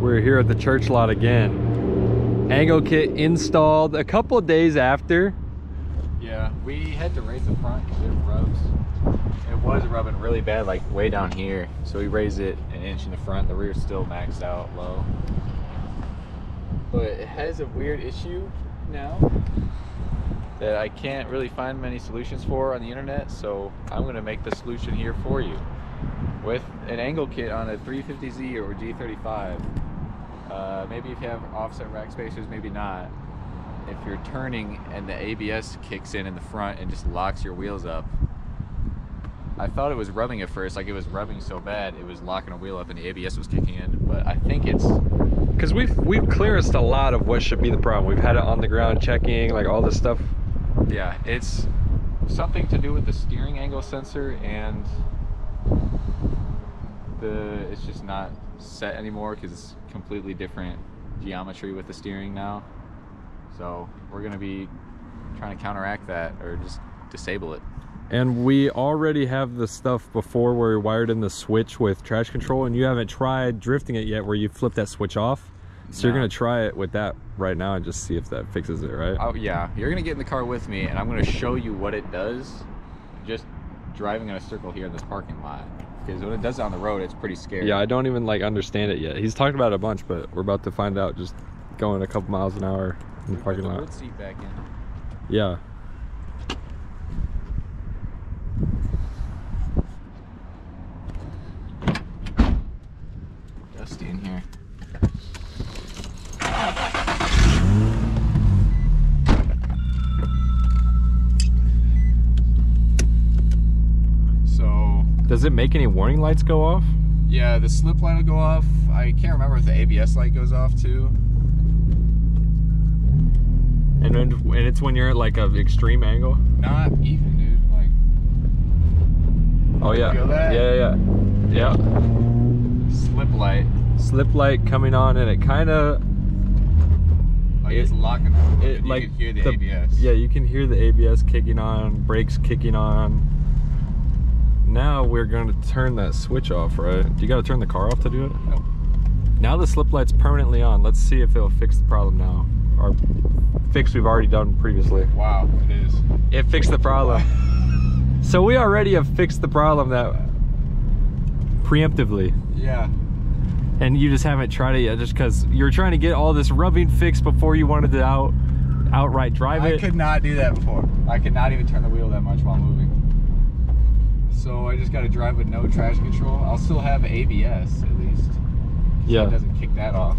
We're here at the church lot again. Angle kit installed a couple of days after. Yeah, we had to raise the front because it rubs. It was rubbing really bad, like way down here. So we raised it an inch in the front. The rear's still maxed out low. But it has a weird issue now that I can't really find many solutions for on the internet. So I'm gonna make the solution here for you with an angle kit on a 350Z or G35. Maybe if you have offset rack spacers, maybe not. If you're turning and the ABS kicks in the front and just locks your wheels up. I thought it was rubbing at first, like it was rubbing so bad it was locking a wheel up and the ABS was kicking in, but I think it's because we've clearanced a lot of what should be the problem. We've had it on the ground checking, like all this stuff. Yeah, it's something to do with the steering angle sensor, and it's just not set anymore because it's completely different geometry with the steering now. So we're gonna be trying to counteract that or just disable it. And we already have the stuff before where we wired in the switch with traction control, and you haven't tried drifting it yet where you flip that switch off. So you're gonna try it with that right now and just see if that fixes it, right? Oh yeah, you're gonna get in the car with me and I'm gonna show you what it does just driving in a circle here in this parking lot. Because when it does it on the road, it's pretty scary. Yeah, I don't even like understand it yet. He's talked about it a bunch, but we're about to find out just going a couple miles an hour in the parking lot. Put the wood seat back in. Yeah. Dusty in here. So does it make any warning lights go off? Yeah, the slip light will go off. I can't remember if the ABS light goes off too. And it's when you're at like an extreme angle? Not even, dude. Like, oh yeah. Feel that? Yeah. Slip light. Slip light coming on, and it kind of like it's locking up. You like can hear the ABS. Yeah, you can hear the ABS kicking on, brakes kicking on. Now we're going to turn that switch off, right? Do you got to turn the car off to do it? Nope. Now the slip light's permanently on. Let's see if it'll fix the problem now. Or fix we've already done previously. Wow, it is. It fixed the problem. So we already have fixed the problem that preemptively. Yeah. And you just haven't tried it yet just because you're trying to get all this rubbing fixed before you wanted to outright drive it. I could not do that before. I could not even turn the wheel that much while moving. So I just got to drive with no traction control. I'll still have ABS at least. Yeah. So it doesn't kick that off.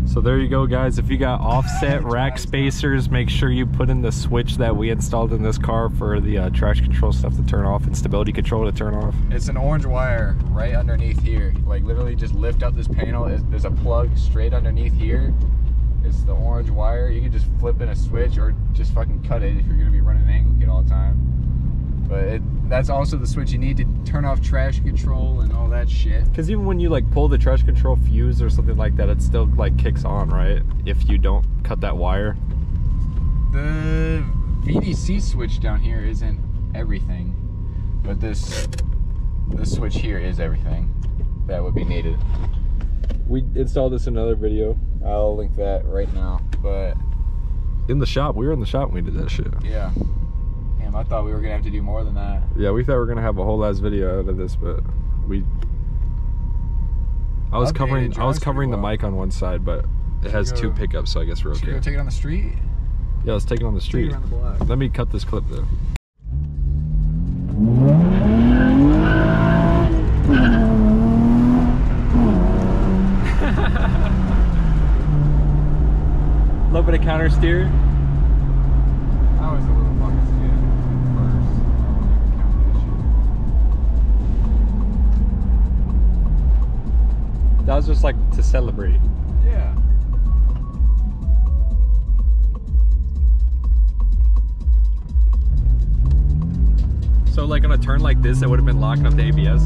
So there you go, guys. If you got offset rack spacers, make sure you put in the switch that we installed in this car for the traction control stuff to turn off and stability control to turn off. It's an orange wire right underneath here. Like literally just lift up this panel. There's a plug straight underneath here. It's the orange wire. You can just flip in a switch or just fucking cut it if you're gonna be running an angle kit all the time. But that's also the switch you need to turn off traction control and all that shit. Because even when you like pull the traction control fuse or something like that, it still like kicks on, right? If you don't cut that wire. The VDC switch down here isn't everything, but this switch here is everything that would be needed. We installed this in another video. I'll link that right now. But in the shop, we were in the shop when we did that shit. Yeah. Damn, I thought we were gonna have to do more than that. Yeah, we thought we were gonna have a whole ass video out of this, but I was covering the mic on one side, but it has two pickups, so I guess we're okay. Should we go take it on the street? Yeah, let's take it on the street. Around the block. Let me cut this clip though. A little bit of counter steer. I was a little fucking scared first. That was just like to celebrate. Yeah. So like on a turn like this, it would have been locking up the ABS.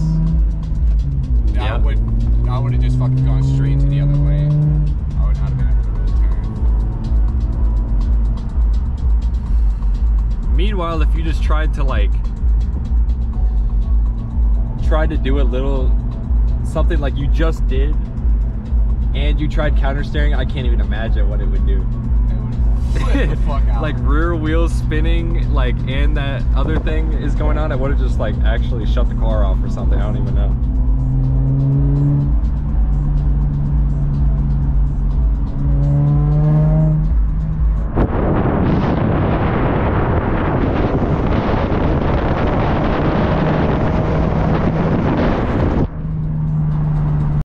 No, yeah. I would have just fucking gone straight into the other lane. I would not have been able to really turn. Meanwhile, if you just tried to like do a little something like you just did and you tried counter steering, I can't even imagine what it would do. Flip the fuck out. Like rear wheels spinning, like, and that other thing is going on, it would have just like actually shut the car off or something. I don't even know.